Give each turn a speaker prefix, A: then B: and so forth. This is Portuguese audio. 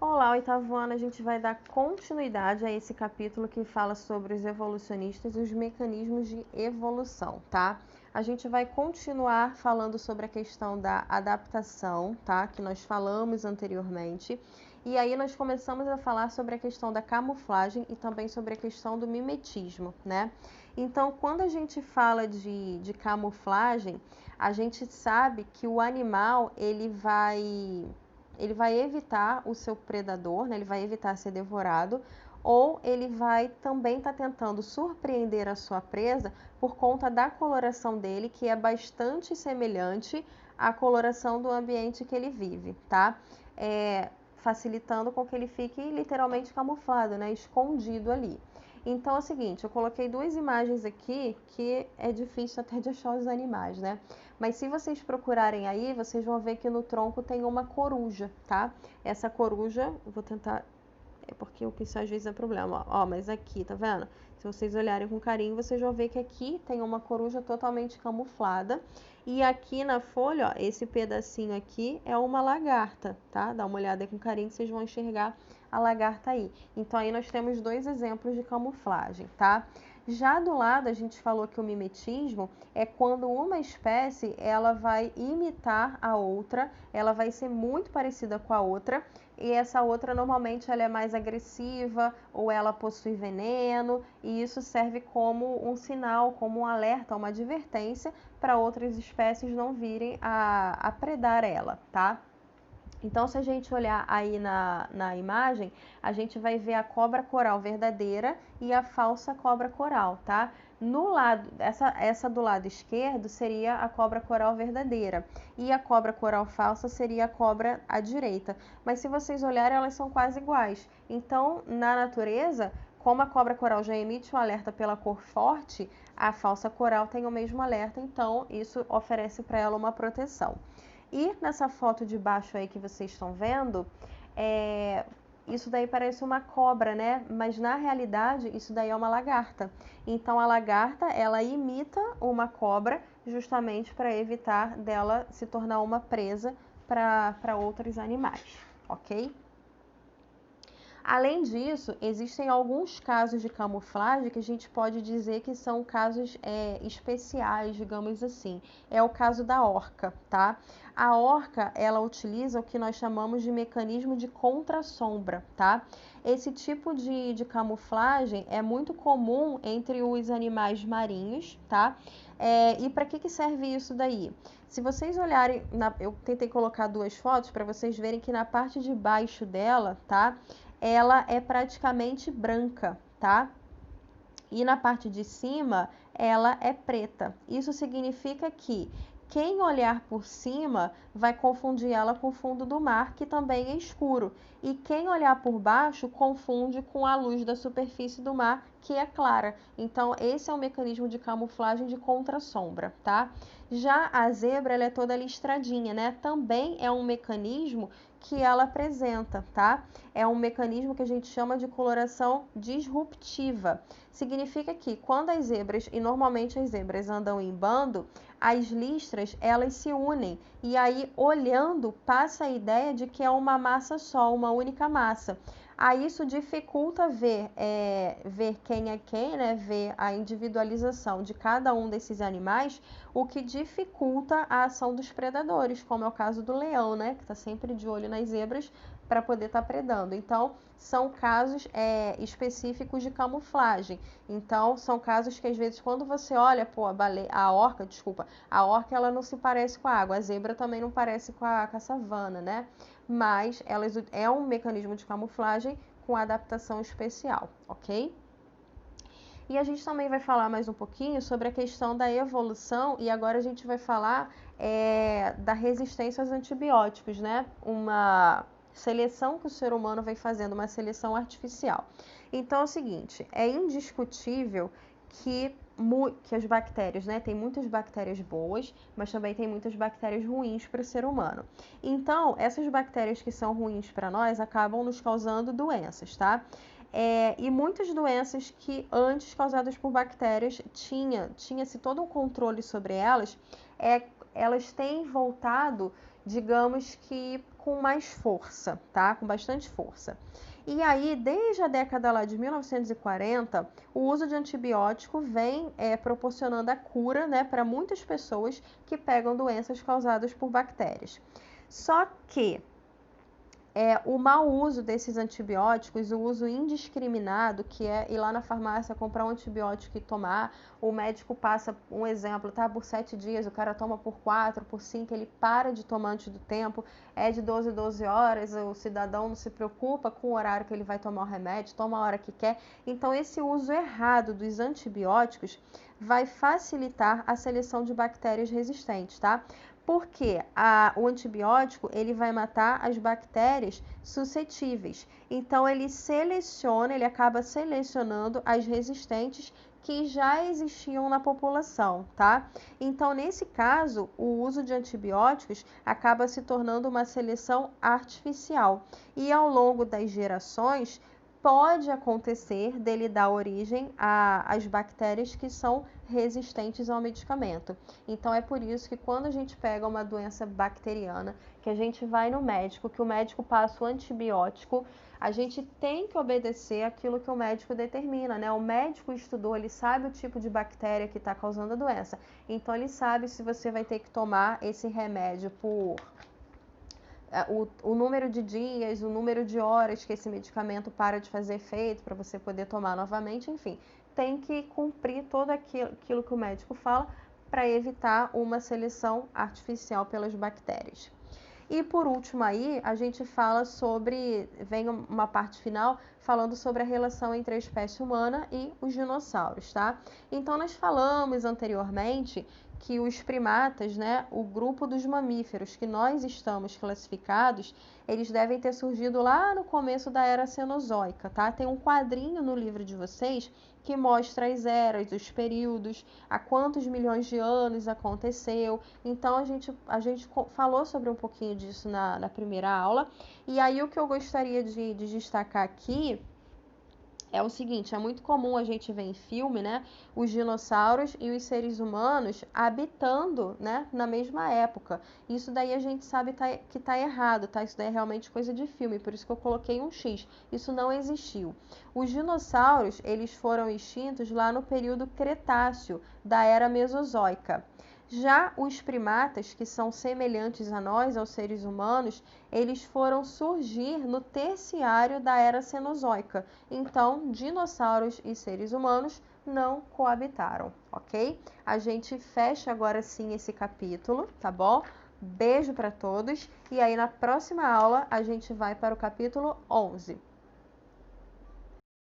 A: Olá, oitavo ano, a gente vai dar continuidade a esse capítulo que fala sobre os evolucionistas e os mecanismos de evolução, tá? A gente vai continuar falando sobre a questão da adaptação, tá? Que nós falamos anteriormente. E aí nós começamos a falar sobre a questão da camuflagem e também sobre a questão do mimetismo, né? Então, quando a gente fala de camuflagem, a gente sabe que o animal, ele vai evitar o seu predador, né? Ele vai evitar ser devorado, ou ele vai também estar tentando surpreender a sua presa por conta da coloração dele, que é bastante semelhante à coloração do ambiente que ele vive, tá? Facilitando com que ele fique literalmente camuflado, né? Escondido ali. Então é o seguinte, eu coloquei duas imagens aqui que é difícil até de achar os animais, né? Mas se vocês procurarem aí, vocês vão ver que no tronco tem uma coruja, tá? Essa coruja, eu vou tentar, é porque o pincel às vezes é problema, ó, mas aqui, tá vendo? Se vocês olharem com carinho, vocês vão ver que aqui tem uma coruja totalmente camuflada. E aqui na folha, ó, esse pedacinho aqui é uma lagarta, tá? Dá uma olhada aí com carinho que vocês vão enxergar a lagarta aí. Então aí nós temos dois exemplos de camuflagem, tá? Já do lado, a gente falou que o mimetismo é quando uma espécie ela vai imitar a outra, ela vai ser muito parecida com a outra, e essa outra normalmente ela é mais agressiva ou ela possui veneno, e isso serve como um sinal, como um alerta, uma advertência para outras espécies não virem a predar ela, tá? Então, se a gente olhar aí na imagem, a gente vai ver a cobra coral verdadeira e a falsa cobra coral, tá? No lado, essa do lado esquerdo seria a cobra coral verdadeira e a cobra coral falsa seria a cobra à direita. Mas se vocês olharem, elas são quase iguais. Então, na natureza, como a cobra coral já emite um alerta pela cor forte, a falsa coral tem o mesmo alerta, então isso oferece para ela uma proteção. E nessa foto de baixo aí que vocês estão vendo, isso daí parece uma cobra, né? Mas na realidade isso daí é uma lagarta. Então a lagarta, ela imita uma cobra justamente para evitar dela se tornar uma presa para outros animais, ok? Além disso, existem alguns casos de camuflagem que a gente pode dizer que são casos especiais, digamos assim. É o caso da orca, tá? A orca, ela utiliza o que nós chamamos de mecanismo de contrasombra, tá? Esse tipo de camuflagem é muito comum entre os animais marinhos, tá? E para que serve isso daí? Se vocês olharem, eu tentei colocar duas fotos para vocês verem que na parte de baixo dela, tá? Ela é praticamente branca, tá? E na parte de cima, ela é preta. Isso significa que quem olhar por cima vai confundir ela com o fundo do mar, que também é escuro. E quem olhar por baixo confunde com a luz da superfície do mar, que é clara. Então, esse é um mecanismo de camuflagem de contrasombra, tá? Já a zebra, ela é toda listradinha, né? Também é um mecanismo que ela apresenta, tá? É um mecanismo que a gente chama de coloração disruptiva. Significa que quando as zebras, e normalmente as zebras andam em bando, as listras elas se unem e aí olhando passa a ideia de que é uma massa só, uma única massa. Aí isso dificulta ver quem é quem, né? Ver a individualização de cada um desses animais, o que dificulta a ação dos predadores, como é o caso do leão, né? Que está sempre de olho nas zebras para poder estar predando. Então, são casos específicos de camuflagem. Então, são casos que às vezes quando você olha, pô, a orca ela não se parece com a água, a zebra também não parece com a savana, né? Mas é um mecanismo de camuflagem com adaptação especial, ok? E a gente também vai falar mais um pouquinho sobre a questão da evolução e agora a gente vai falar da resistência aos antibióticos, né? Uma seleção que o ser humano vem fazendo, uma seleção artificial. Então é o seguinte, é indiscutível que as bactérias, né? Tem muitas bactérias boas, mas também tem muitas bactérias ruins para o ser humano. Então, essas bactérias que são ruins para nós acabam nos causando doenças, tá? E muitas doenças que antes causadas por bactérias tinha-se todo um controle sobre elas, elas têm voltado, digamos que com mais força, tá? Com bastante força. E aí, desde a década lá de 1940, o uso de antibiótico vem proporcionando a cura, né, para muitas pessoas que pegam doenças causadas por bactérias. Só que o mau uso desses antibióticos, o uso indiscriminado, que é ir lá na farmácia comprar um antibiótico e tomar, o médico passa um exemplo, tá? Por 7 dias, o cara toma por 4, por 5, ele para de tomar antes do tempo, é de 12 em 12 horas, o cidadão não se preocupa com o horário que ele vai tomar o remédio, toma a hora que quer. Então, esse uso errado dos antibióticos vai facilitar a seleção de bactérias resistentes, tá? Porque o antibiótico ele vai matar as bactérias suscetíveis. Então ele acaba selecionando as resistentes que já existiam na população, tá? Então, nesse caso, o uso de antibióticos acaba se tornando uma seleção artificial. E ao longo das gerações, pode acontecer dele dar origem às bactérias que são resistentes ao medicamento. Então é por isso que quando a gente pega uma doença bacteriana, que a gente vai no médico, que o médico passa o antibiótico, a gente tem que obedecer aquilo que o médico determina, né? O médico estudou, ele sabe o tipo de bactéria que está causando a doença. Então ele sabe se você vai ter que tomar esse remédio por o número de dias, o número de horas que esse medicamento para de fazer efeito para você poder tomar novamente, enfim, tem que cumprir todo aquilo que o médico fala para evitar uma seleção artificial pelas bactérias. E por último aí, a gente fala vem uma parte final falando sobre a relação entre a espécie humana e os dinossauros, tá? Então nós falamos anteriormente que os primatas, né, o grupo dos mamíferos que nós estamos classificados, eles devem ter surgido lá no começo da Era Cenozoica, tá? Tem um quadrinho no livro de vocês que mostra as eras, os períodos, há quantos milhões de anos aconteceu. Então, a gente falou sobre um pouquinho disso na primeira aula. E aí, o que eu gostaria de destacar aqui é o seguinte, é muito comum a gente ver em filme, né, os dinossauros e os seres humanos habitando, né, na mesma época. Isso daí a gente sabe que tá errado, tá? Isso daí é realmente coisa de filme, por isso que eu coloquei um X. Isso não existiu. Os dinossauros, eles foram extintos lá no período Cretáceo, da Era Mesozoica. Já os primatas, que são semelhantes a nós, aos seres humanos, eles foram surgir no terciário da Era Cenozoica. Então, dinossauros e seres humanos não coabitaram, ok? A gente fecha agora sim esse capítulo, tá bom? Beijo para todos e aí na próxima aula a gente vai para o capítulo 11.